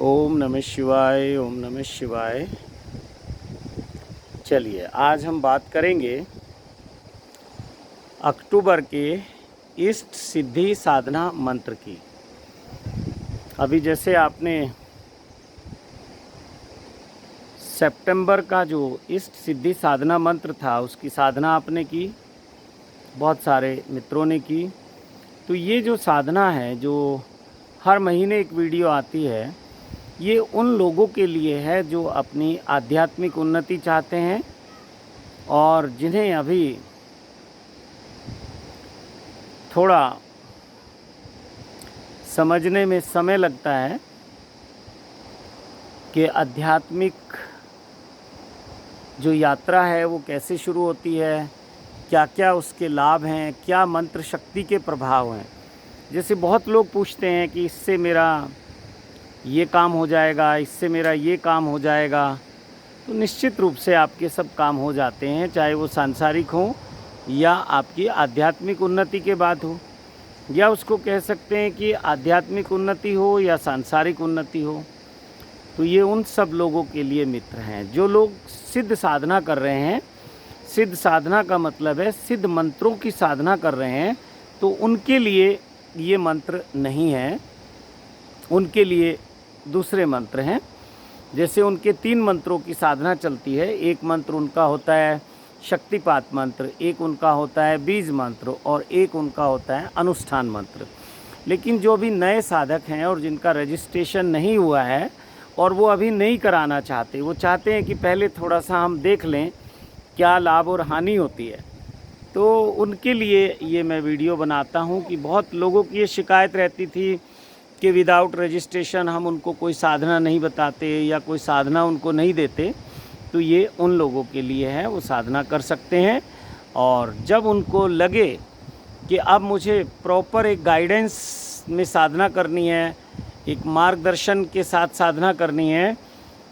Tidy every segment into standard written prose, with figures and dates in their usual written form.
ओम नमः शिवाय, ओम नमः शिवाय। चलिए, आज हम बात करेंगे अक्टूबर के इष्ट सिद्धि साधना मंत्र की। अभी जैसे आपने सितंबर का जो इष्ट सिद्धि साधना मंत्र था, उसकी साधना आपने की, बहुत सारे मित्रों ने की। तो ये जो साधना है, जो हर महीने एक वीडियो आती है, ये उन लोगों के लिए है जो अपनी आध्यात्मिक उन्नति चाहते हैं और जिन्हें अभी थोड़ा समझने में समय लगता है कि आध्यात्मिक जो यात्रा है वो कैसे शुरू होती है, क्या क्या उसके लाभ हैं, क्या मंत्र शक्ति के प्रभाव हैं। जैसे बहुत लोग पूछते हैं कि इससे मेरा ये काम हो जाएगा, इससे मेरा ये काम हो जाएगा। तो निश्चित रूप से आपके सब काम हो जाते हैं, चाहे वो सांसारिक हो या आपकी आध्यात्मिक उन्नति के बात हो, या उसको कह सकते हैं कि आध्यात्मिक उन्नति हो या सांसारिक उन्नति हो। तो ये उन सब लोगों के लिए मित्र हैं जो लोग सिद्ध साधना कर रहे हैं। सिद्ध साधना का मतलब है सिद्ध मंत्रों की साधना कर रहे हैं। तो उनके लिए ये मंत्र नहीं है, उनके लिए दूसरे मंत्र हैं। जैसे उनके 3 मंत्रों की साधना चलती है। एक मंत्र उनका होता है शक्तिपात मंत्र, एक उनका होता है बीज मंत्र और एक उनका होता है अनुष्ठान मंत्र। लेकिन जो भी नए साधक हैं और जिनका रजिस्ट्रेशन नहीं हुआ है और वो अभी नहीं कराना चाहते, वो चाहते हैं कि पहले थोड़ा सा हम देख लें क्या लाभ और हानि होती है, तो उनके लिए ये मैं वीडियो बनाता हूँ कि बहुत लोगों की ये शिकायत रहती थी कि विदाउट रजिस्ट्रेशन हम उनको कोई साधना नहीं बताते या कोई साधना उनको नहीं देते। तो ये उन लोगों के लिए है, वो साधना कर सकते हैं। और जब उनको लगे कि अब मुझे प्रॉपर एक गाइडेंस में साधना करनी है, एक मार्गदर्शन के साथ साधना करनी है,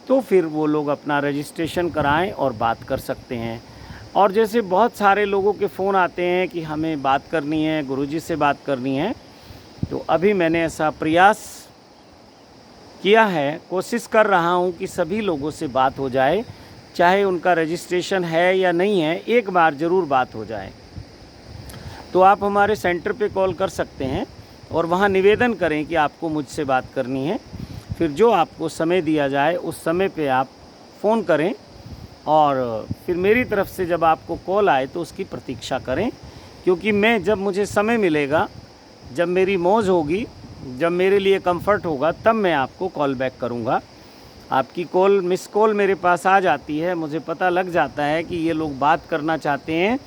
तो फिर वो लोग अपना रजिस्ट्रेशन कराएं और बात कर सकते हैं। और जैसे बहुत सारे लोगों के फ़ोन आते हैं कि हमें बात करनी है, गुरुजी से बात करनी है, तो अभी मैंने ऐसा प्रयास किया है, कोशिश कर रहा हूं कि सभी लोगों से बात हो जाए, चाहे उनका रजिस्ट्रेशन है या नहीं है, एक बार ज़रूर बात हो जाए। तो आप हमारे सेंटर पे कॉल कर सकते हैं और वहां निवेदन करें कि आपको मुझसे बात करनी है। फिर जो आपको समय दिया जाए उस समय पे आप फ़ोन करें और फिर मेरी तरफ से जब आपको कॉल आए तो उसकी प्रतीक्षा करें। क्योंकि मैं जब मुझे समय मिलेगा, जब मेरी मौज होगी, जब मेरे लिए कंफर्ट होगा, तब मैं आपको कॉल बैक करूंगा। आपकी कॉल मिस कॉल मेरे पास आ जाती है, मुझे पता लग जाता है कि ये लोग बात करना चाहते हैं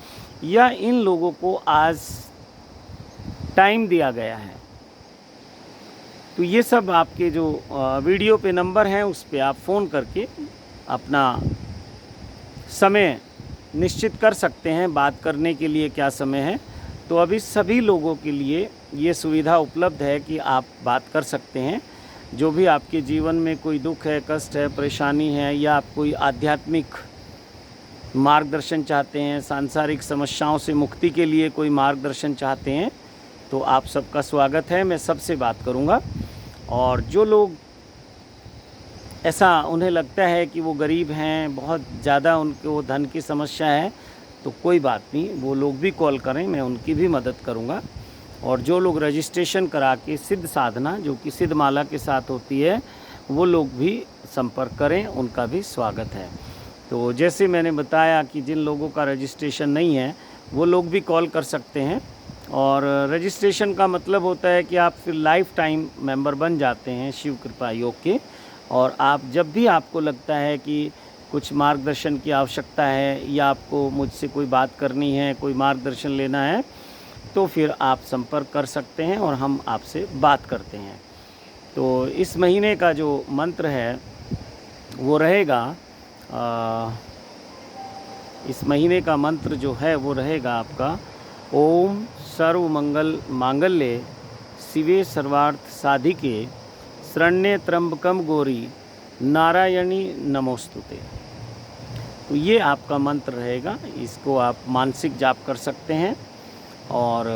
या इन लोगों को आज टाइम दिया गया है। तो ये सब आपके जो वीडियो पे नंबर हैं उस पे आप फ़ोन करके अपना समय निश्चित कर सकते हैं, बात करने के लिए क्या समय है। तो अभी सभी लोगों के लिए ये सुविधा उपलब्ध है कि आप बात कर सकते हैं। जो भी आपके जीवन में कोई दुख है, कष्ट है, परेशानी है, या आप कोई आध्यात्मिक मार्गदर्शन चाहते हैं, सांसारिक समस्याओं से मुक्ति के लिए कोई मार्गदर्शन चाहते हैं, तो आप सबका स्वागत है। मैं सबसे बात करूंगा। और जो लोग ऐसा उन्हें लगता है कि वो गरीब हैं, बहुत ज़्यादा उनको धन की समस्या है, तो कोई बात नहीं, वो लोग भी कॉल करें, मैं उनकी भी मदद करूंगा। और जो लोग रजिस्ट्रेशन करा के सिद्ध साधना जो कि सिद्ध माला के साथ होती है, वो लोग भी संपर्क करें, उनका भी स्वागत है। तो जैसे मैंने बताया कि जिन लोगों का रजिस्ट्रेशन नहीं है वो लोग भी कॉल कर सकते हैं। और रजिस्ट्रेशन का मतलब होता है कि आप फिर लाइफ टाइम मेंबर बन जाते हैं शिव कृपा योग के। और आप जब भी आपको लगता है कि कुछ मार्गदर्शन की आवश्यकता है या आपको मुझसे कोई बात करनी है, कोई मार्गदर्शन लेना है, तो फिर आप संपर्क कर सकते हैं और हम आपसे बात करते हैं। तो इस महीने का जो मंत्र है वो रहेगा, इस महीने का मंत्र जो है वो रहेगा आपका ओम सर्व मंगल मांगल्ये शिवे सर्वार्थ साधिके शरण्ये त्र्यंबकम गौरी नारायणी नमोस्तुते। तो ये आपका मंत्र रहेगा, इसको आप मानसिक जाप कर सकते हैं। और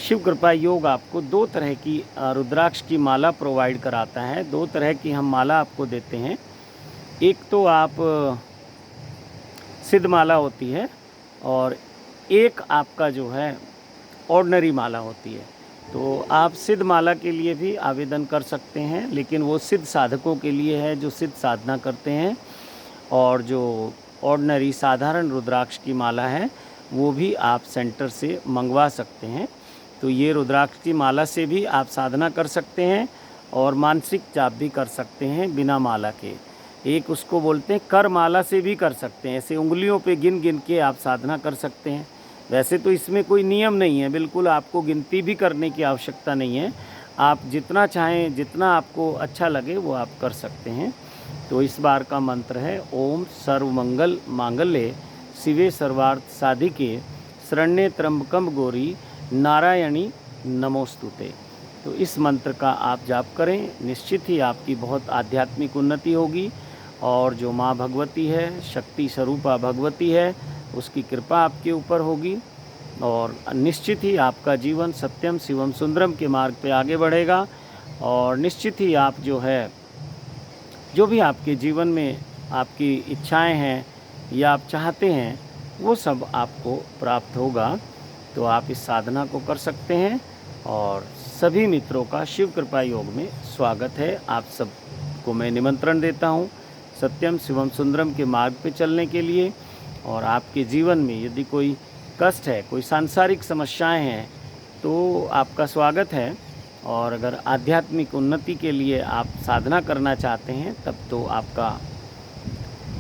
शिव कृपा योग आपको 2 तरह की रुद्राक्ष की माला प्रोवाइड कराता है। 2 तरह की हम माला आपको देते हैं। एक तो आप सिद्ध माला होती है और एक आपका जो है ऑर्डिनरी माला होती है। तो आप सिद्ध माला के लिए भी आवेदन कर सकते हैं, लेकिन वो सिद्ध साधकों के लिए है जो सिद्ध साधना करते हैं। और जो ऑर्डिनरी साधारण रुद्राक्ष की माला है वो भी आप सेंटर से मंगवा सकते हैं। तो ये रुद्राक्ष की माला से भी आप साधना कर सकते हैं और मानसिक जाप भी कर सकते हैं बिना माला के। एक उसको बोलते हैं कर माला से भी कर सकते हैं, ऐसे उंगलियों पे गिन गिन के आप साधना कर सकते हैं। वैसे तो इसमें कोई नियम नहीं है, बिल्कुल आपको गिनती भी करने की आवश्यकता नहीं है। आप जितना चाहें, जितना आपको अच्छा लगे वो आप कर सकते हैं। तो इस बार का मंत्र है ओम सर्वमंगल मांगल्ये शिवे सर्वार्थ साधिके शरण्ये त्र्यंबकम गौरी नारायणी नमोस्तुते। तो इस मंत्र का आप जाप करें, निश्चित ही आपकी बहुत आध्यात्मिक उन्नति होगी। और जो माँ भगवती है, शक्ति स्वरूपा भगवती है, उसकी कृपा आपके ऊपर होगी और निश्चित ही आपका जीवन सत्यम शिवम सुंदरम के मार्ग पे आगे बढ़ेगा। और निश्चित ही आप जो है, जो भी आपके जीवन में आपकी इच्छाएं हैं या आप चाहते हैं, वो सब आपको प्राप्त होगा। तो आप इस साधना को कर सकते हैं। और सभी मित्रों का शिव कृपा योग में स्वागत है। आप सबको मैं निमंत्रण देता हूँ सत्यम शिवम सुंदरम के मार्ग पे चलने के लिए। और आपके जीवन में यदि कोई कष्ट है, कोई सांसारिक समस्याएं हैं, तो आपका स्वागत है। और अगर आध्यात्मिक उन्नति के लिए आप साधना करना चाहते हैं, तब तो आपका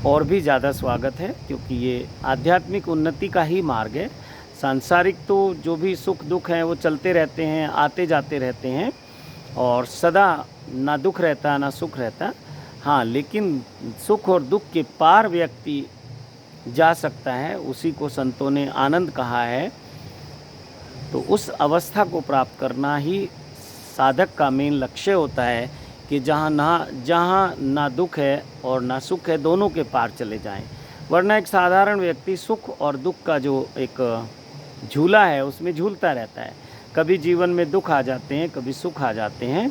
और भी ज़्यादा स्वागत है, क्योंकि ये आध्यात्मिक उन्नति का ही मार्ग है। सांसारिक तो जो भी सुख दुख हैं वो चलते रहते हैं, आते जाते रहते हैं और सदा ना दुख रहता ना सुख रहता। हाँ, लेकिन सुख और दुख के पार व्यक्ति जा सकता है, उसी को संतों ने आनंद कहा है। तो उस अवस्था को प्राप्त करना ही साधक का मेन लक्ष्य होता है कि जहाँ ना दुख है और ना सुख है, दोनों के पार चले जाएं। वरना एक साधारण व्यक्ति सुख और दुख का जो एक झूला है उसमें झूलता रहता है। कभी जीवन में दुख आ जाते हैं, कभी सुख आ जाते हैं।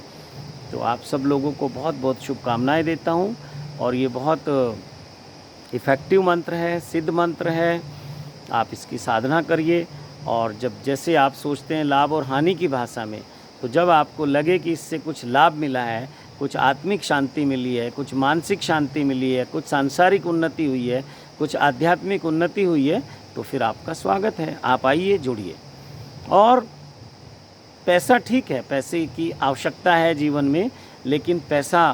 तो आप सब लोगों को बहुत बहुत शुभकामनाएं देता हूं। और ये बहुत इफ़ेक्टिव मंत्र है, सिद्ध मंत्र है। आप इसकी साधना करिए। और जब जैसे आप सोचते हैं लाभ और हानि की भाषा में, तो जब आपको लगे कि इससे कुछ लाभ मिला है, कुछ आत्मिक शांति मिली है, कुछ मानसिक शांति मिली है, कुछ सांसारिक उन्नति हुई है, कुछ आध्यात्मिक उन्नति हुई है, तो फिर आपका स्वागत है। आप आइए, जुड़िए। और पैसा ठीक है, पैसे की आवश्यकता है जीवन में, लेकिन पैसा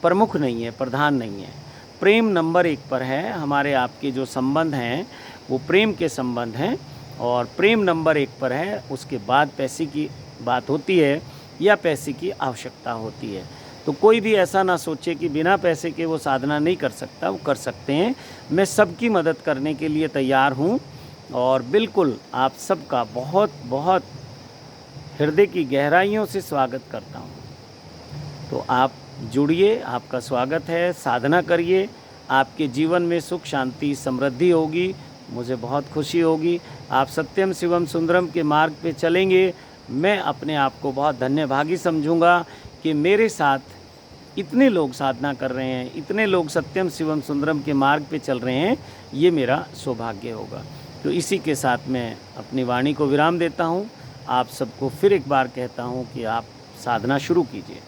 प्रमुख नहीं है, प्रधान नहीं है। प्रेम नंबर 1 पर है। हमारे आपके जो संबंध हैं वो प्रेम के संबंध हैं और प्रेम नंबर 1 पर है। उसके बाद पैसे की बात होती है या पैसे की आवश्यकता होती है। तो कोई भी ऐसा ना सोचे कि बिना पैसे के वो साधना नहीं कर सकता, वो कर सकते हैं। मैं सबकी मदद करने के लिए तैयार हूँ और बिल्कुल आप सबका बहुत बहुत हृदय की गहराइयों से स्वागत करता हूँ। तो आप जुड़िए, आपका स्वागत है। साधना करिए, आपके जीवन में सुख शांति समृद्धि होगी, मुझे बहुत खुशी होगी। आप सत्यम शिवम सुंदरम के मार्ग पे चलेंगे। मैं अपने आप को बहुत धन्यभागी समझूंगा कि मेरे साथ इतने लोग साधना कर रहे हैं, इतने लोग सत्यम शिवम सुंदरम के मार्ग पे चल रहे हैं। ये मेरा सौभाग्य होगा। तो इसी के साथ मैं अपनी वाणी को विराम देता हूँ। आप सबको फिर एक बार कहता हूँ कि आप साधना शुरू कीजिए।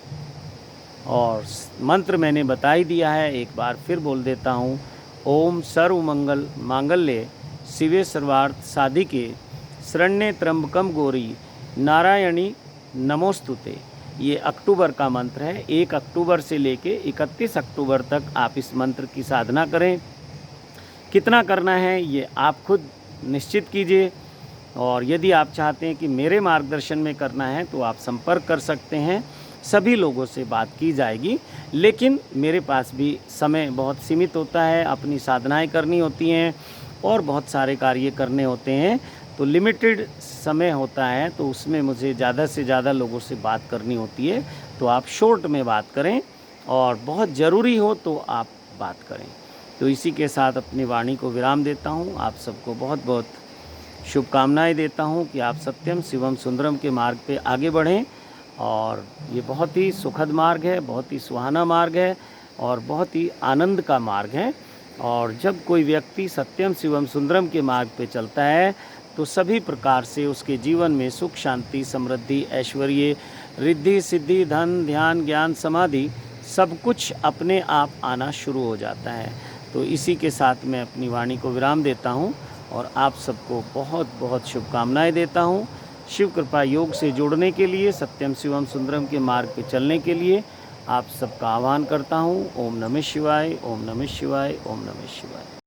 और मंत्र मैंने बता ही दिया है, एक बार फिर बोल देता हूँ। ओम सर्वमंगल मांगल्ये शिवे सर्वार्थ साधिके शरण्ये त्र्यंबकम गौरी नारायणी नमोस्तुते। ये अक्टूबर का मंत्र है। 1 अक्टूबर से लेके 31 अक्टूबर तक आप इस मंत्र की साधना करें। कितना करना है ये आप खुद निश्चित कीजिए। और यदि आप चाहते हैं कि मेरे मार्गदर्शन में करना है तो आप संपर्क कर सकते हैं। सभी लोगों से बात की जाएगी, लेकिन मेरे पास भी समय बहुत सीमित होता है, अपनी साधनाएं करनी होती हैं और बहुत सारे कार्य करने होते हैं। तो लिमिटेड समय होता है, तो उसमें मुझे ज़्यादा से ज़्यादा लोगों से बात करनी होती है। तो आप शॉर्ट में बात करें और बहुत ज़रूरी हो तो आप बात करें। तो इसी के साथ अपनी वाणी को विराम देता हूँ। आप सबको बहुत बहुत शुभकामनाएं देता हूं कि आप सत्यम शिवम सुंदरम के मार्ग पे आगे बढ़ें। और ये बहुत ही सुखद मार्ग है, बहुत ही सुहाना मार्ग है और बहुत ही आनंद का मार्ग है। और जब कोई व्यक्ति सत्यम शिवम सुंदरम के मार्ग पे चलता है तो सभी प्रकार से उसके जीवन में सुख, शांति, समृद्धि, ऐश्वर्य, रिद्धि, सिद्धि, धन, ध्यान, ज्ञान, समाधि सब कुछ अपने आप आना शुरू हो जाता है। तो इसी के साथ मैं अपनी वाणी को विराम देता हूँ और आप सबको बहुत बहुत शुभकामनाएं देता हूँ। शिव कृपा योग से जुड़ने के लिए, सत्यम शिवम सुंदरम के मार्ग पे चलने के लिए आप सबका आह्वान करता हूँ। ओम नमः शिवाय, ओम नमः शिवाय, ओम नमः शिवाय।